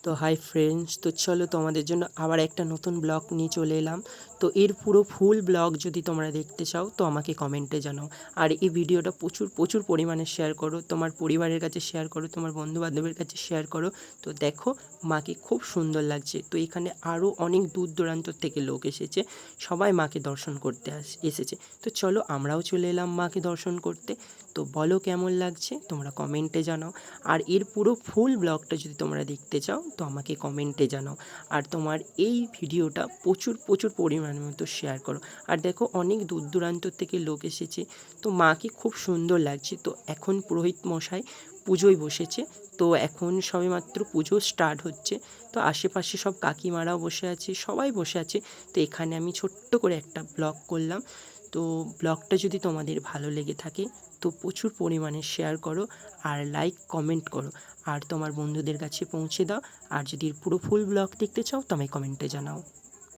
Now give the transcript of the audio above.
তো hi friends, তো চলো তোমাদের জন্য আবার একটা নতুন ব্লগ নিয়ে চলে এলাম। তো এর পুরো ফুল ব্লগ যদি তোমরা দেখতে চাও তো আমাকে কমেন্টে জানাও। আর এই ভিডিওটা প্রচুর প্রচুর পরিমাণে শেয়ার করো, তোমার পরিবারের কাছে শেয়ার করো, তোমার বন্ধুবান্ধবের কাছে শেয়ার করো। তো দেখো, মাকে খুব সুন্দর লাগছে। তো এখানে আরও অনেক দূর দূরান্ত থেকে লোক এসেছে, সবাই মাকে দর্শন করতে এসেছে। তো চলো আমরাও চলে এলাম মাকে দর্শন করতে। তো বলো কেমন লাগছে, তোমরা কমেন্টে জানাও। আর এর পুরো ফুল ব্লগটা যদি তোমরা দেখতে চাও তো আমাকে কমেন্টে জানাও। আর তোমার এই ভিডিওটা প্রচুর প্রচুর পরিমাণের মতো শেয়ার করো। আর দেখো, অনেক দূর দূরান্ত থেকে লোক এসেছে, তো মাকে খুব সুন্দর লাগছে। তো এখন পুরোহিত মশাই পুজোয় বসেছে, তো এখন সবেমাত্র পুজো স্টার্ট হচ্ছে। তো আশেপাশে সব কাকিমারাও বসে আছে, সবাই বসে আছে। তো এখানে আমি ছোট্ট করে একটা ব্লগ করলাম। তো ব্লগটা যদি তোমাদের ভালো লেগে থাকে তো প্রচুর পরিমাণে শেয়ার করো, আর লাইক কমেন্ট করো, আর তোমার বন্ধুদের কাছে পৌঁছে দাও। আর যদি পুরো ফুল ব্লগ দেখতে চাও তো আমায় কমেন্টে জানাও।